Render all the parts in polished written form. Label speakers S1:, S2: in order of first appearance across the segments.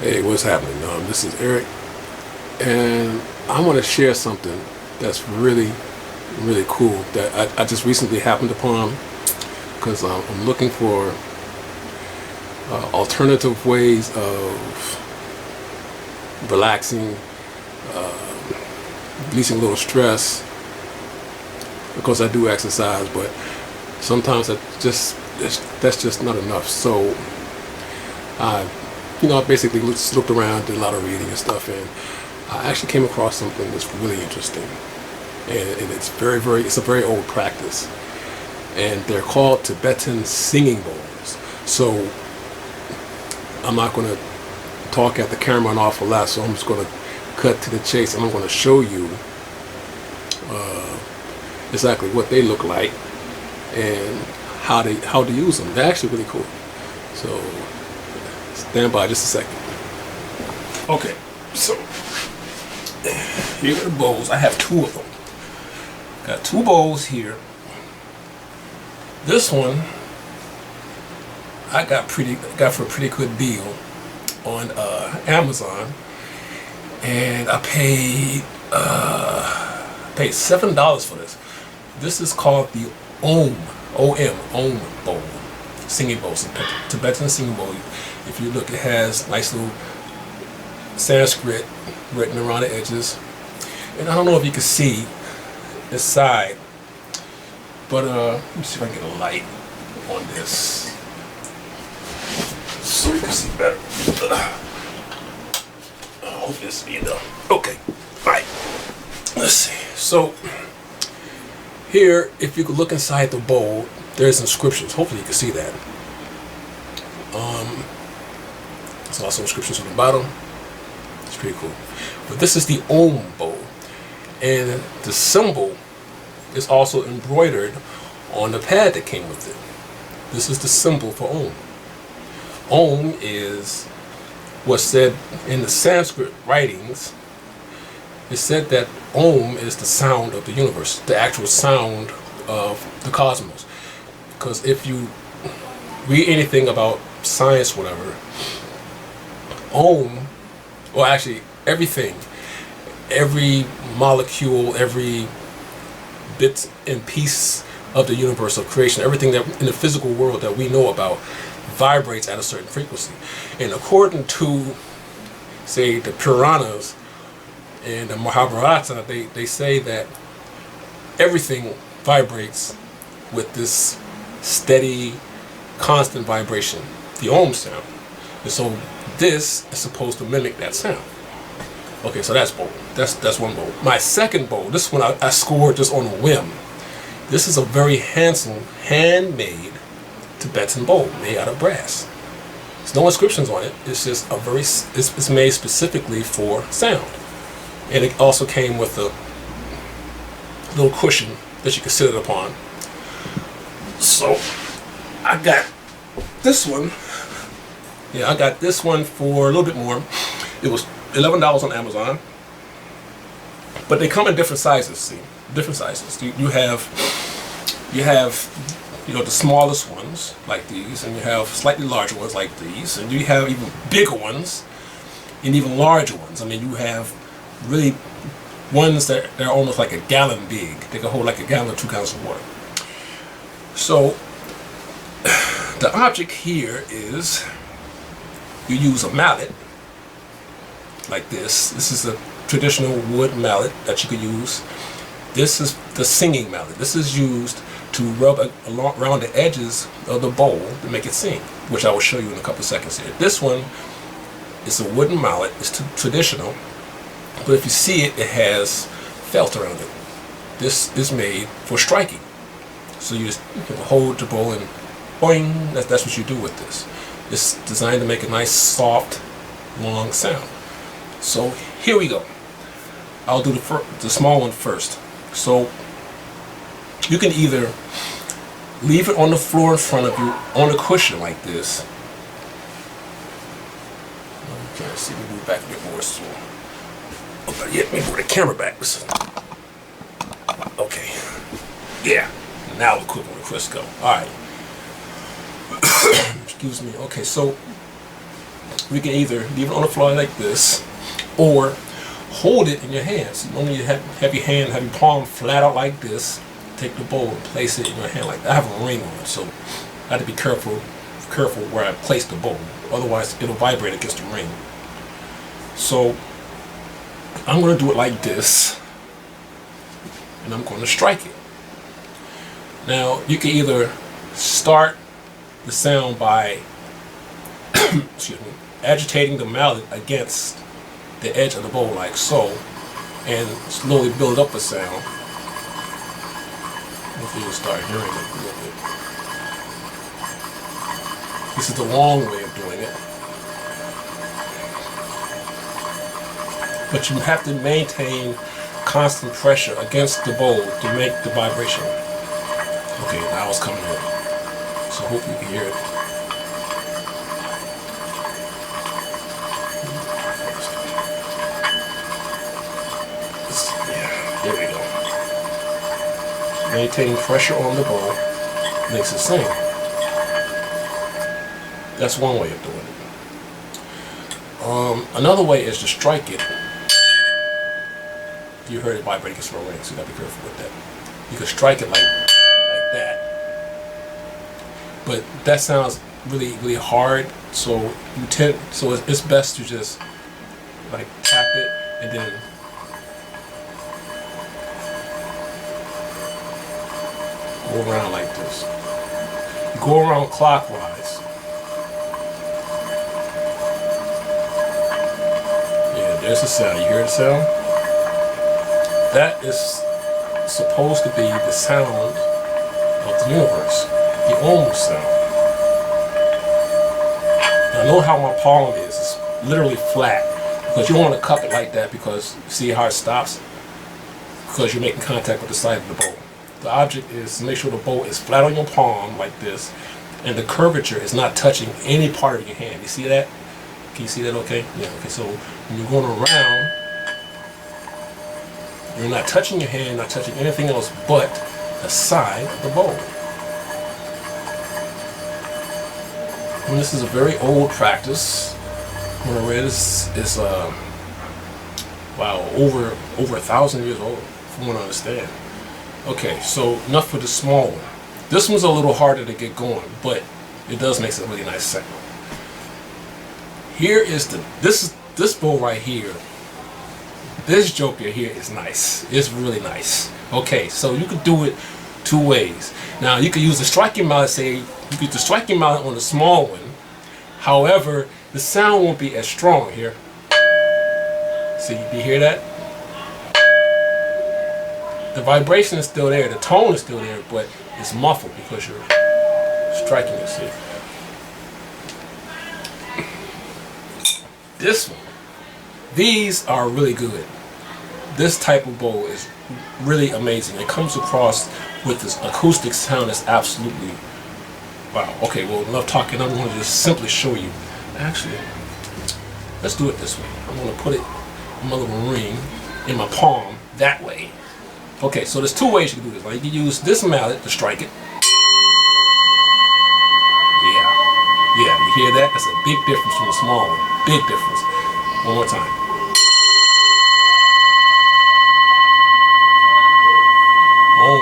S1: Hey, what's happening? This is Eric, and I want to share something that's really, really cool that I just recently happened upon because I'm looking for alternative ways of relaxing, releasing a little stress. Of course, I do exercise, but sometimes that's just not enough. So I basically just looked around, did a lot of reading and stuff, and I actually came across something that's really interesting. And it's it's a very old practice. And they're called Tibetan singing bowls. So I'm not going to talk at the camera an awful lot, so I'm just going to cut to the chase, and I'm going to show you exactly what they look like and how to use them. They're actually really cool. So stand by just a second. Okay, so here are the bowls. I have two of them. Got two bowls here. This one I got for a pretty good deal on Amazon, and I paid $7 for this. This is called the Om bowl, singing bowl, Tibetan singing bowl. If you look, it has nice little Sanskrit written around the edges, and I don't know if you can see the side, but let me see if I can get a light on this so you can see better. I hope this be enough. Okay, right. Let's see. So here, if you could look inside the bowl, there's inscriptions. Hopefully you can see that. There's also inscriptions on the bottom. It's pretty cool. But this is the Om bowl, and the symbol is also embroidered on the pad that came with it. This is the symbol for Om. Om is what's said in the Sanskrit writings. It's said that Om is the sound of the universe, the actual sound of the cosmos. Because if you read anything about science, whatever, Om, well, actually everything, every molecule, every bit and piece of the universe of creation, everything that in the physical world that we know about vibrates at a certain frequency. And according to, say, the Puranas and the Mahabharata, they say that everything vibrates with this steady, constant vibration, the Om sound. And so this is supposed to mimic that sound. Okay, so that's bowl. That's one bowl. My second bowl, this one I scored just on a whim. This is a very handsome, handmade Tibetan bowl made out of brass. There's no inscriptions on it. It's just it's made specifically for sound. And it also came with a little cushion that you can sit it upon. So I got this one. Yeah, I got this one for a little bit more. It was $11 on Amazon. But they come in different sizes, see? Different sizes. You have the smallest ones like these, and you have slightly larger ones like these, and you have even bigger ones and even larger ones. I mean, you have really ones that are almost like a gallon big. They can hold like a gallon or 2 gallons of water. So the object here is you use a mallet like this. This is a traditional wood mallet that you could use. This is the singing mallet. This is used to rub around the edges of the bowl to make it sing, which I will show you in a couple of seconds here. This one is a wooden mallet. It's traditional, but if you see it, it has felt around it. This is made for striking. So you just hold the bowl and boing, that's what you do with this. It's designed to make a nice, soft, long sound. So here we go. I'll do the small one first. So you can either leave it on the floor in front of you on a cushion like this. Okay, let's see if we move back a bit more. So, yeah, maybe move the camera back. Okay. Yeah. Now we're quick on the Crisco. Alright. Excuse me. Okay, so We can either leave it on the floor like this, or hold it in your hands. You only have your hand, have your palm flat out like this. Take the bowl and place it in your hand like that. I have a ring on, so I have to be careful where I place the bowl. Otherwise, it'll vibrate against the ring. So I'm going to do it like this, and I'm going to strike it. Now, you can either start the sound by excuse me, agitating the mallet against the edge of the bowl like so, and slowly build up a sound. Hopefully you'll start hearing it a little bit. This is the long way of doing it. But you have to maintain constant pressure against the bowl to make the vibration. Okay, now it's coming in. So hopefully you can hear it. Yeah, there we go. Maintaining pressure on the bowl makes it sing. That's one way of doing it. Another way is to strike it. You heard it vibrate against the ring, so you gotta be careful with that. You can strike it like that. But that sounds really, really hard, so it's best to just like tap it and then go around like this. Go around clockwise. Yeah, there's the sound. You hear the sound? That is supposed to be the sound of the universe, the Om sound. Now, know how my palm is. It's literally flat, because you want to cup it like that, because see how it stops? Because you're making contact with the side of the bowl. The object is to make sure the bowl is flat on your palm like this, and the curvature is not touching any part of your hand. You see that? Can you see that okay? Yeah, okay, so when you're going around, you're not touching your hand, not touching anything else but the side of the bowl. And this is a very old practice. When I read this, it's wow, over 1,000 years old, from what I understand. Okay, so enough for the small one. This one's a little harder to get going, but it does make a really nice sound. Here is this bowl right here. This joker here is nice. It's really nice. Okay, so you could do it two ways. Now you could use the striking mallet. Say you could use the striking mallet on the small one. However, the sound won't be as strong here. See, do you hear that? The vibration is still there. The tone is still there, but it's muffled because you're striking it. See, this one. These are really good. This type of bowl is really amazing. It comes across with this acoustic sound that's absolutely wow. Okay, well, enough talking. I'm going to just simply show you. Actually, let's do it this way. I'm going to put it in my little ring in my palm that way. Okay, so there's two ways you can do this. Like you can use this mallet to strike it. Yeah, you hear that? That's a big difference from the small one. Big difference. One more time. Oh,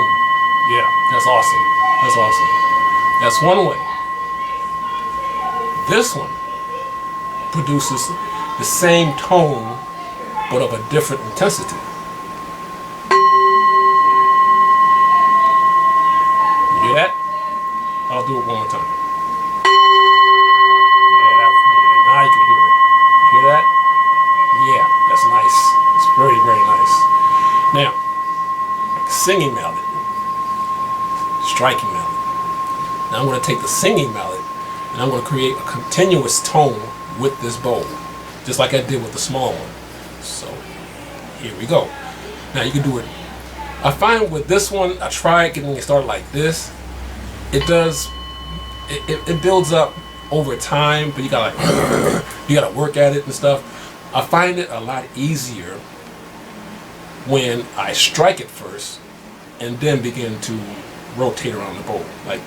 S1: yeah, that's awesome. That's awesome. That's one way. This one produces the same tone, but of a different intensity. You hear that? I'll do it one more time. Yeah, now you can hear it. You hear that? Yeah, that's nice. It's very, very nice. Now, singing mallet, striking mallet. Now I'm going to take the singing mallet and I'm going to create a continuous tone with this bowl, just like I did with the small one. So here we go. Now you can do it. I find with this one, I tried getting it started like this. It does. It builds up over time, but you gotta work at it and stuff. I find it a lot easier when I strike it first and then begin to rotate around the bowl. Like,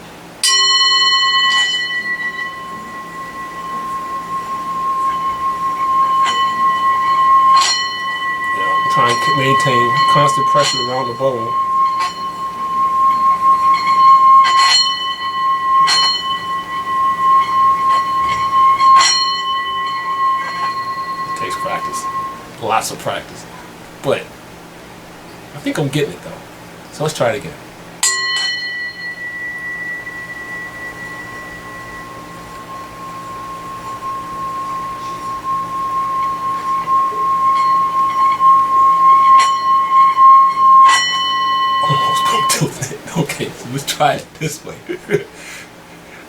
S1: maintain constant pressure around the bowl. It takes practice, lots of practice, but I think I'm getting it though. So let's try it again. Okay, so let's try it this way.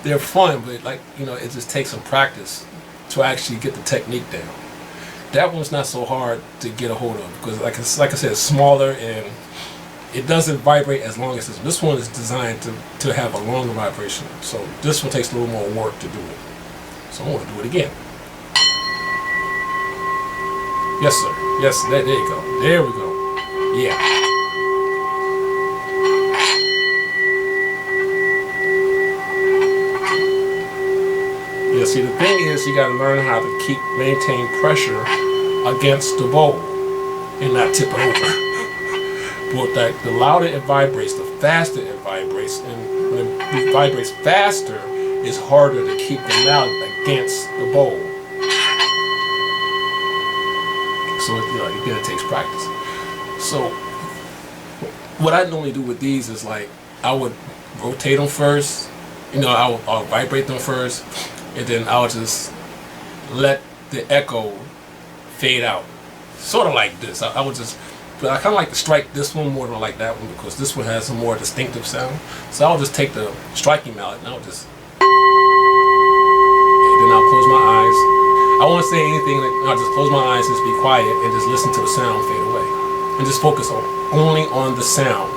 S1: They're fun, but like, you know, it just takes some practice to actually get the technique down. That one's not so hard to get a hold of because, like I said, it's smaller and it doesn't vibrate as long as this. This one is designed to have a longer vibration. So this one takes a little more work to do it. So I'm going to do it again. Yes, sir. Yes, there you go. There we go. Yeah. Yeah, see, the thing is, you got to learn how to maintain pressure against the bowl and not tip it over. But the louder it vibrates, the faster it vibrates, and when it vibrates faster, it's harder to keep the mallet against the bowl. So again, it takes practice. So what I normally do with these is like I would rotate them first. You know, I'll vibrate them first. And then I'll just let the echo fade out. Sort of like this. I would just, but I kind of like to strike this one more than I like that one because this one has a more distinctive sound. So I'll just take the striking mallet and I'll just, and then I'll close my eyes. I won't say anything, I'll just close my eyes, just be quiet and just listen to the sound fade away. And just focus only on the sound.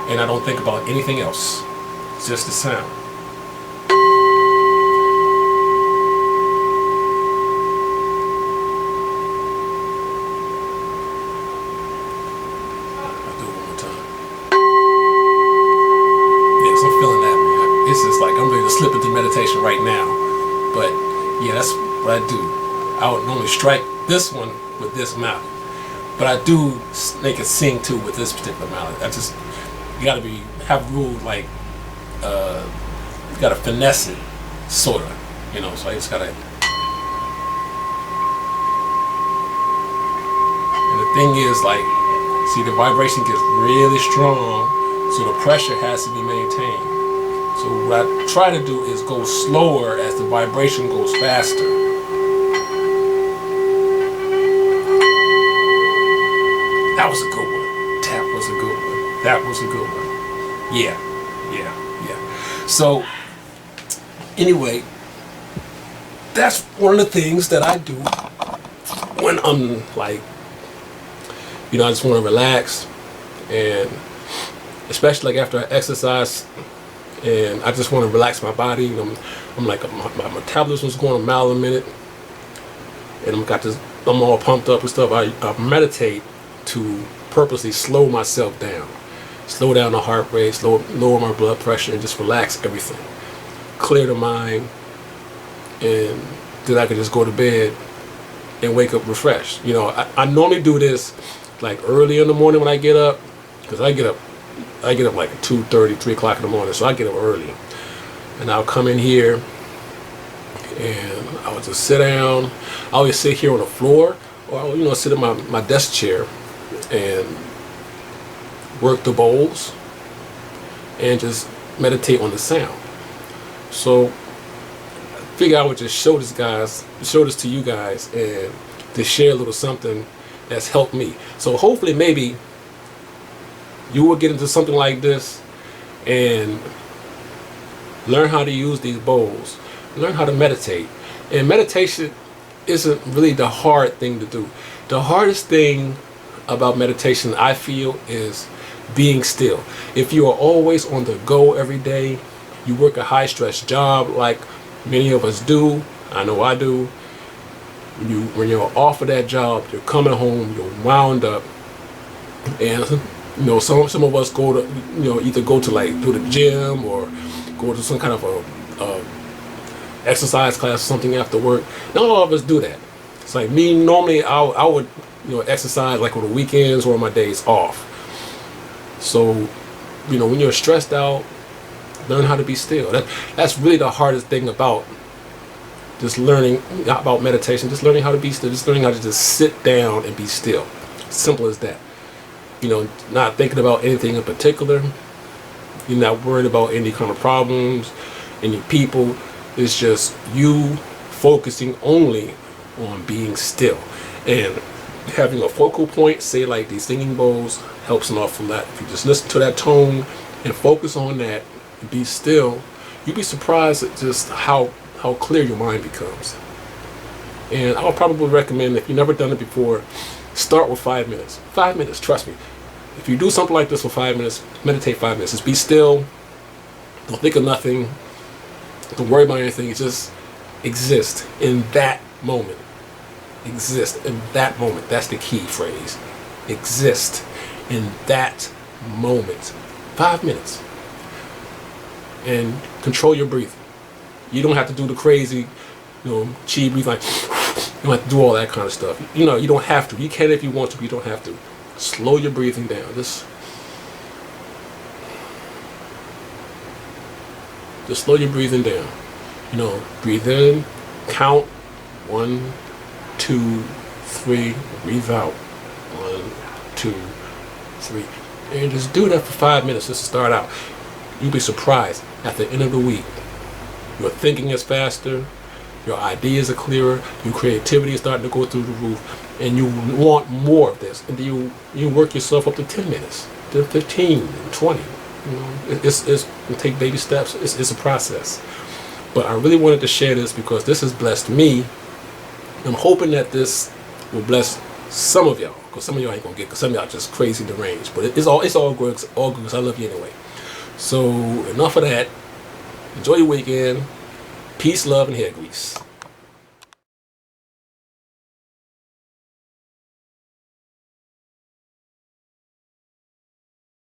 S1: And I don't think about anything else. It's just the sound. Slip into meditation right now, but yeah, that's what I do. I would normally strike this one with this mallet, but I do make it sing too with this particular mallet. You gotta have rules like you gotta finesse it, sorta, you know. So I just gotta. And the thing is, like, see, the vibration gets really strong, so the pressure has to be maintained. So what I try to do is go slower as the vibration goes faster. That was a good one. That was a good one. That was a good one. Yeah. So anyway, that's one of the things that I do when I'm like, you know, I just want to relax, and especially like after I exercise. And I just want to relax my body. I'm like, my metabolism's going a mile a minute, and I'm all pumped up and stuff. I meditate to purposely slow myself down, slow down the heart rate, lower my blood pressure, and just relax everything, clear the mind, and then I can just go to bed and wake up refreshed. You know, I normally do this like early in the morning when I get up, because I get up like 2:30, 3 o'clock in the morning, so I get up early. And I'll come in here and I would just sit down. I always sit here on the floor, or, you know, sit in my desk chair and work the bowls and just meditate on the sound. So I figure I would just show this to you guys and to share a little something that's helped me. So hopefully maybe you will get into something like this and learn how to use these bowls, learn how to meditate. And meditation isn't really the hard thing to do. The hardest thing about meditation, I feel, is being still. If you are always on the go every day, you work a high stress job like many of us do, I know I do. When you're off of that job, you're coming home, you're wound up, and you know, some of us go to, you know, either go to the gym or go to some kind of a exercise class or something after work. Not all of us do that. It's like me, normally I would exercise like on the weekends or on my days off. So, when you're stressed out, learn how to be still. That's really the hardest thing about just learning about meditation, just learning how to be still, just learning how to just sit down and be still. Simple as that. Not thinking about anything in particular. You're not worried about any kind of problems, any people. It's just you focusing only on being still. And having a focal point, say like these singing bowls, helps an awful lot. If you just listen to that tone and focus on that and be still, you'd be surprised at just how clear your mind becomes. And I'll probably recommend, if you've never done it before, start with 5 minutes. 5 minutes, trust me. If you do something like this for 5 minutes, meditate 5 minutes. Just be still. Don't think of nothing. Don't worry about anything. Just exist in that moment. Exist in that moment. That's the key phrase. Exist in that moment. 5 minutes. And control your breathing. You don't have to do the crazy, chi breathe, like, you don't have to do all that kind of stuff. You don't have to. You can if you want to, but you don't have to. Slow your breathing down. Just slow your breathing down. Breathe in, count 1, 2, 3, breathe out 1, 2, 3, and just do that for 5 minutes just to start out. You'll be surprised at the end of the week. Your thinking is faster, your ideas are clearer, your creativity is starting to go through the roof, and you want more of this. And then you work yourself up to 10 minutes, to 15, 20. It'll take baby steps. It's a process. But I really wanted to share this because this has blessed me. I'm hoping that this will bless some of y'all, because some of y'all ain't gonna get, because some of y'all just crazy deranged. But it's all good. It's all good because I love you anyway. So enough of that. Enjoy your weekend. Peace, love, and hair grease.